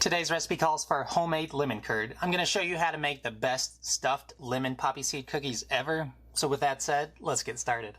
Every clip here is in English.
Today's recipe calls for homemade lemon curd. I'm going to show you how to make the best stuffed lemon poppy seed cookies ever. So with that said, let's get started.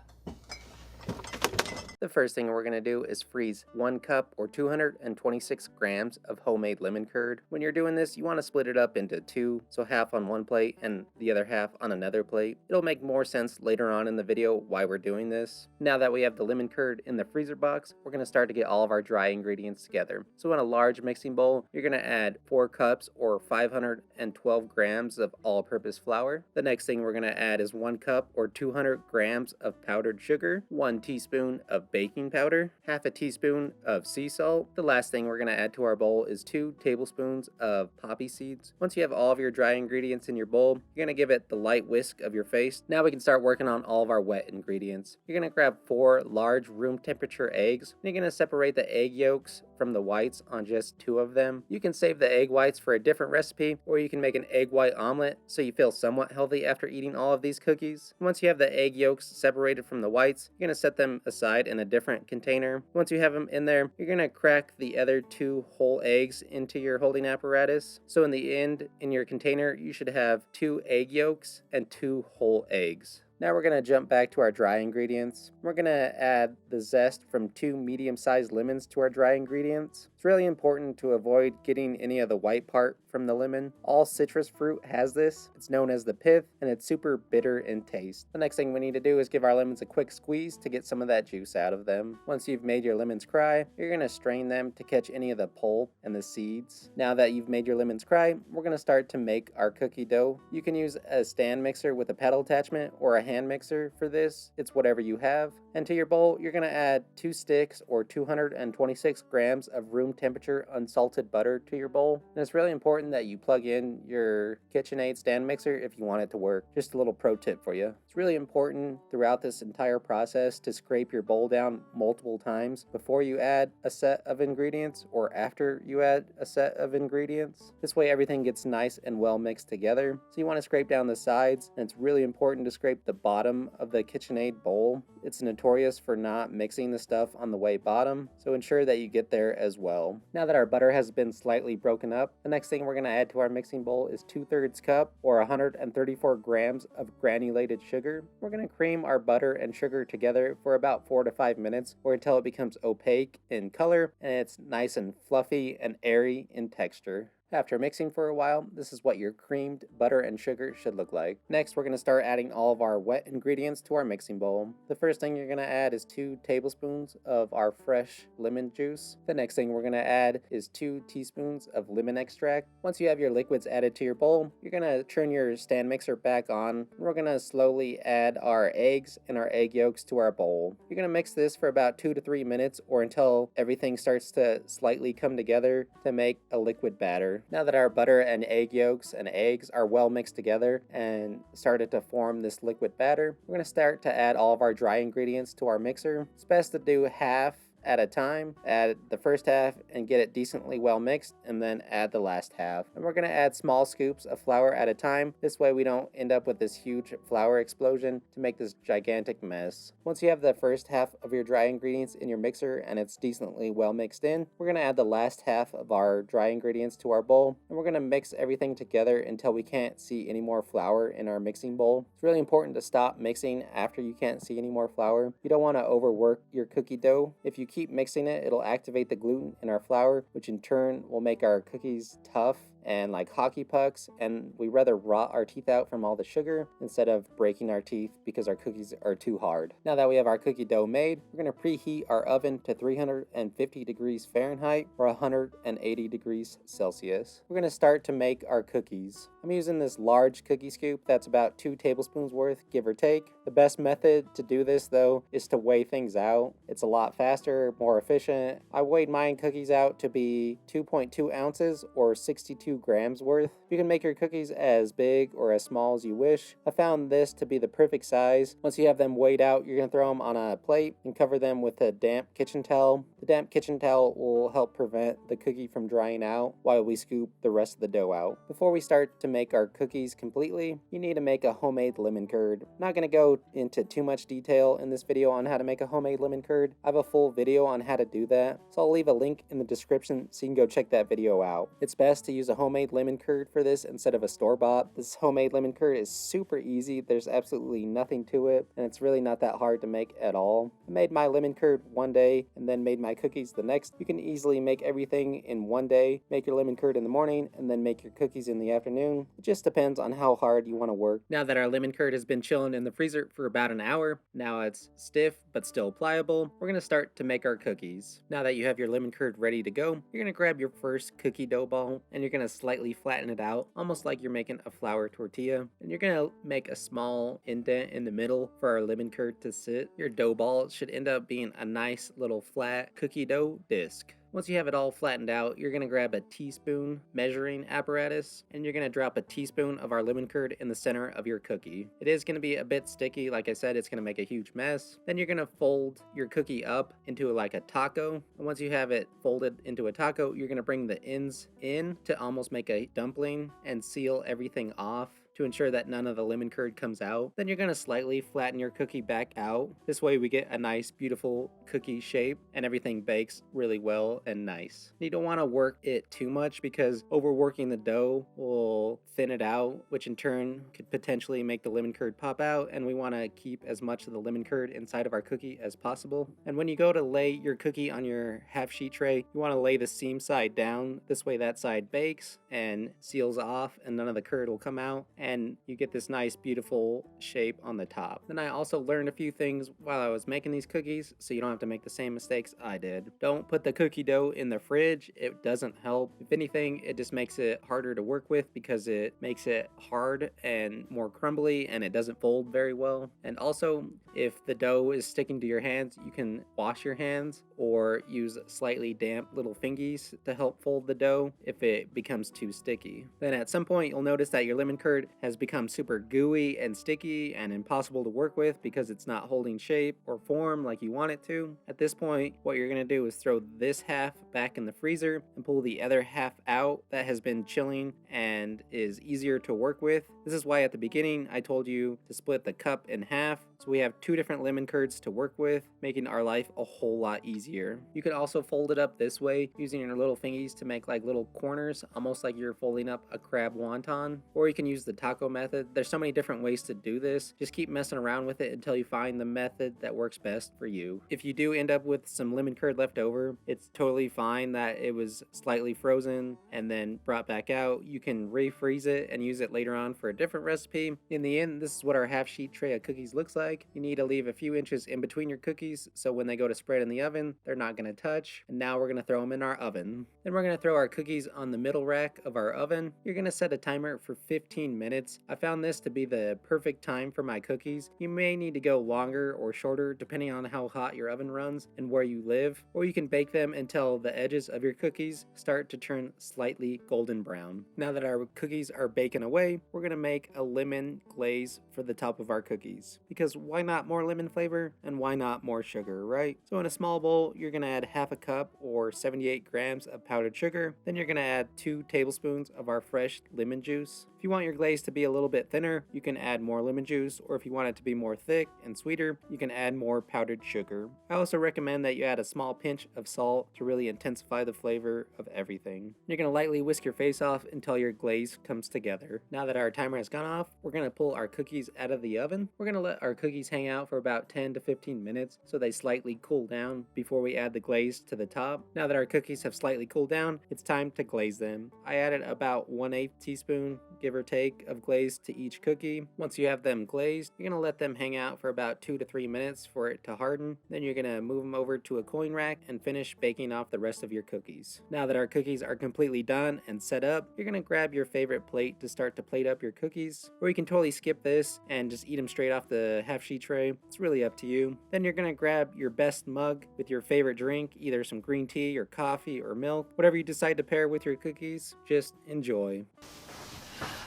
The first thing we're going to do is freeze 1 cup or 226 grams of homemade lemon curd. When you're doing this, you want to split it up into two, so half on one plate and the other half on another plate. It'll make more sense later on in the video why we're doing this. Now that we have the lemon curd in the freezer box, we're going to start to get all of our dry ingredients together. So in a large mixing bowl, you're going to add 4 cups or 512 grams of all-purpose flour. The next thing we're going to add is 1 cup or 200 grams of powdered sugar, 1 teaspoon of baking powder, half a teaspoon of sea salt. The last thing we're going to add to our bowl is 2 tablespoons of poppy seeds. Once you have all of your dry ingredients in your bowl, you're going to give it the light whisk of your face. Now we can start working on all of our wet ingredients. You're going to grab 4 large room temperature eggs. You're going to separate the egg yolks from the whites on just 2 of them. You can save the egg whites for a different recipe, or you can make an egg white omelet so you feel somewhat healthy after eating all of these cookies. Once you have the egg yolks separated from the whites, you're going to set them aside in a different container. Once you have them in there, you're going to crack the other 2 whole eggs into your holding apparatus. So in the end, in your container, you should have 2 egg yolks and 2 whole eggs. Now we're going to jump back to our dry ingredients. We're going to add the zest from 2 medium-sized lemons to our dry ingredients. It's really important to avoid getting any of the white part from the lemon. All citrus fruit has this. It's known as the pith, and it's super bitter in taste. The next thing we need to do is give our lemons a quick squeeze to get some of that juice out of them. Once you've made your lemons cry, you're going to strain them to catch any of the pulp and the seeds. Now that you've made your lemons cry, we're going to start to make our cookie dough. You can use a stand mixer with a pedal attachment or a hand mixer for this. It's whatever you have. And to your bowl, you're going to add 2 sticks or 226 grams of room temperature unsalted butter to your bowl. And it's really important that you plug in your KitchenAid stand mixer if you want it to work. Just a little pro tip for you. It's really important throughout this entire process to scrape your bowl down multiple times before you add a set of ingredients or after you add a set of ingredients. This way everything gets nice and well mixed together. So you want to scrape down the sides, and it's really important to scrape the bottom of the KitchenAid bowl. It's notorious for not mixing the stuff on the way bottom, so ensure that you get there as well. Now that our butter has been slightly broken up, the next thing we're going to add to our mixing bowl is 2/3 cup or 134 grams of granulated sugar. We're going to cream our butter and sugar together for about 4 to 5 minutes, or until it becomes opaque in color and it's nice and fluffy and airy in texture. After mixing for a while, this is what your creamed butter and sugar should look like. Next, we're going to start adding all of our wet ingredients to our mixing bowl. The first thing you're going to add is 2 tablespoons of our fresh lemon juice. The next thing we're going to add is 2 teaspoons of lemon extract. Once you have your liquids added to your bowl, you're going to turn your stand mixer back on. We're going to slowly add our eggs and our egg yolks to our bowl. You're going to mix this for about 2 to 3 minutes, or until everything starts to slightly come together to make a liquid batter. Now that our butter and egg yolks and eggs are well mixed together and started to form this liquid batter, we're going to start to add all of our dry ingredients to our mixer. It's best to do half at a time. Add the first half and get it decently well mixed, and then add the last half. And we're going to add small scoops of flour at a time. This way we don't end up with this huge flour explosion to make this gigantic mess. Once you have the first half of your dry ingredients in your mixer and it's decently well mixed in, we're going to add the last half of our dry ingredients to our bowl, and we're going to mix everything together until we can't see any more flour in our mixing bowl. It's really important to stop mixing after you can't see any more flour. You don't want to overwork your cookie dough. If you keep mixing it, it'll activate the gluten in our flour, which in turn will make our cookies tough and like hockey pucks, and we rather rot our teeth out from all the sugar instead of breaking our teeth because our cookies are too hard. Now that we have our cookie dough made, we're going to preheat our oven to 350 degrees Fahrenheit or 180 degrees Celsius. We're going to start to make our cookies. I'm using this large cookie scoop that's about 2 tablespoons worth, give or take. The best method to do this though is to weigh things out. It's a lot faster, more efficient. I weighed my cookies out to be 2.2 ounces or 62 2 grams worth. You can make your cookies as big or as small as you wish. I found this to be the perfect size. Once you have them weighed out, you're going to throw them on a plate and cover them with a damp kitchen towel. The damp kitchen towel will help prevent the cookie from drying out while we scoop the rest of the dough out. Before we start to make our cookies completely, you need to make a homemade lemon curd. I'm not going to go into too much detail in this video on how to make a homemade lemon curd. I have a full video on how to do that, so I'll leave a link in the description so you can go check that video out. It's best to use a homemade lemon curd for this instead of a store-bought. This homemade lemon curd is super easy. There's absolutely nothing to it, and it's really not that hard to make at all. I made my lemon curd one day and then made my cookies the next. You can easily make everything in one day. Make your lemon curd in the morning and then make your cookies in the afternoon. It just depends on how hard you want to work. Now that our lemon curd has been chilling in the freezer for about an hour, now it's stiff but still pliable, we're going to start to make our cookies. Now that you have your lemon curd ready to go, you're going to grab your first cookie dough ball and you're going to slightly flatten it out, almost like you're making a flour tortilla. And you're going to make a small indent in the middle for our lemon curd to sit. Your dough ball should end up being a nice little flat cookie dough disc. Once you have it all flattened out, you're going to grab a teaspoon measuring apparatus and you're going to drop a teaspoon of our lemon curd in the center of your cookie. It is going to be a bit sticky. Like I said, it's going to make a huge mess. Then you're going to fold your cookie up into like a taco. And once you have it folded into a taco, you're going to bring the ends in to almost make a dumpling and seal everything off to ensure that none of the lemon curd comes out. Then you're going to slightly flatten your cookie back out. This way we get a nice beautiful cookie shape and everything bakes really well and nice. You don't want to work it too much because overworking the dough will thin it out, which in turn could potentially make the lemon curd pop out, and we want to keep as much of the lemon curd inside of our cookie as possible. And when you go to lay your cookie on your half sheet tray, you want to lay the seam side down. This way that side bakes and seals off and none of the curd will come out, and you get this nice beautiful shape on the top. Then I also learned a few things while I was making these cookies so you don't have to make the same mistakes I did. Don't put the cookie dough in the fridge. It doesn't help. If anything, it just makes it harder to work with because it makes it hard and more crumbly and it doesn't fold very well. And also, if the dough is sticking to your hands, you can wash your hands or use slightly damp little fingies to help fold the dough if it becomes too sticky. Then at some point you'll notice that your lemon curd has become super gooey and sticky and impossible to work with because it's not holding shape or form like you want it to. At this point, what you're going to do is throw this half back in the freezer and pull the other half out that has been chilling and is easier to work with. This is why at the beginning I told you to split the cup in half, so we have 2 different lemon curds to work with, making our life a whole lot easier. You could also fold it up this way using your little fingies to make like little corners, almost like you're folding up a crab wonton, or you can use the taco method. There's so many different ways to do this. Just keep messing around with it until you find the method that works best for you. If you do end up with some lemon curd left over, it's totally fine that it was slightly frozen and then brought back out. You can refreeze it and use it later on for a different recipe. In the end, this is what our half sheet tray of cookies looks like. You need to leave a few inches in between your cookies so when they go to spread in the oven, they're not going to touch. And now we're going to throw them in our oven. Then we're going to throw our cookies on the middle rack of our oven. You're going to set a timer for 15 minutes. I found this to be the perfect time for my cookies. You may need to go longer or shorter depending on how hot your oven runs and where you live, or you can bake them until the edges of your cookies start to turn slightly golden brown. Now that our cookies are baking away, we're going to make a lemon glaze for the top of our cookies, because why not more lemon flavor and why not more sugar, right? So in a small bowl, you're going to add half a cup or 78 grams of powdered sugar. Then you're going to add 2 tablespoons of our fresh lemon juice. If you want your glaze to be a little bit thinner, you can add more lemon juice, or if you want it to be more thick and sweeter, you can add more powdered sugar. I also recommend that you add a small pinch of salt to really intensify the flavor of everything. You're going to lightly whisk your face off until your glaze comes together. Now that our timer has gone off, we're going to pull our cookies out of the oven. We're going to let our cookies hang out for about 10 to 15 minutes so they slightly cool down before we add the glaze to the top. Now that our cookies have slightly cooled down, it's time to glaze them. I added about 1/8 teaspoon, give or take, of glaze to each cookie. Once you have them glazed, you're going to let them hang out for about 2 to 3 minutes for it to harden. Then you're going to move them over to a cooling rack and finish baking off the rest of your cookies. Now that our cookies are completely done and set up, you're going to grab your favorite plate to start to plate up your cookies, or you can totally skip this and just eat them straight off the half half sheet tray. It's really up to you. Then you're gonna grab your best mug with your favorite drink, either some green tea or coffee or milk, whatever you decide to pair with your cookies. Just enjoy.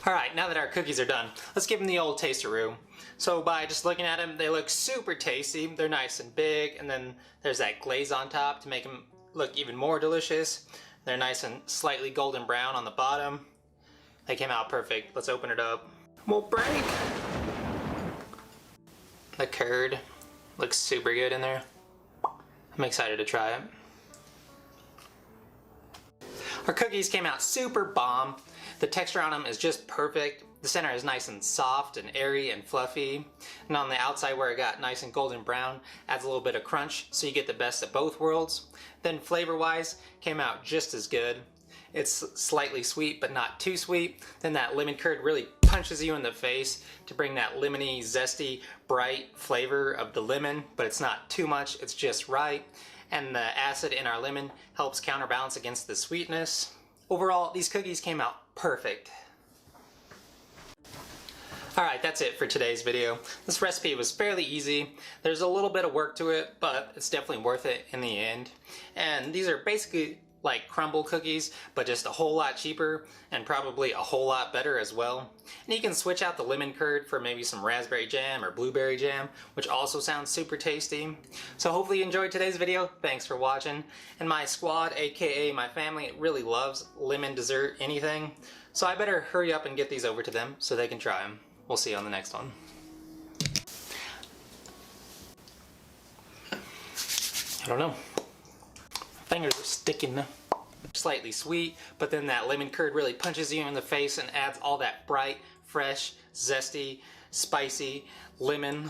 Alright, now that our cookies are done, let's give them the old taste-a-roo. So by just looking at them, they look super tasty. They're nice and big, and then there's that glaze on top to make them look even more delicious. They're nice and slightly golden brown on the bottom. They came out perfect. Let's open it up. We'll break! The curd looks super good in there. I'm excited to try it. Our cookies came out super bomb. The texture on them is just perfect. The center is nice and soft and airy and fluffy. And on the outside where it got nice and golden brown, adds a little bit of crunch, so you get the best of both worlds. Then flavor-wise, came out just as good. It's slightly sweet, but not too sweet. Then that lemon curd really punches you in the face to bring that lemony, zesty, bright flavor of the lemon, but it's not too much, it's just right. And the acid in our lemon helps counterbalance against the sweetness. Overall, these cookies came out perfect. Alright, that's it for today's video. This recipe was fairly easy. There's a little bit of work to it, but it's definitely worth it in the end. And these are basically like crumble cookies, but just a whole lot cheaper and probably a whole lot better as well. And you can switch out the lemon curd for maybe some raspberry jam or blueberry jam, which also sounds super tasty. So hopefully you enjoyed today's video. Thanks for watching. And my squad, aka my family, really loves lemon dessert anything. So I better hurry up and get these over to them so they can try them. We'll see you on the next one. I don't know. Fingers are sticking. Slightly sweet, but then that lemon curd really punches you in the face and adds all that bright, fresh, zesty, spicy lemon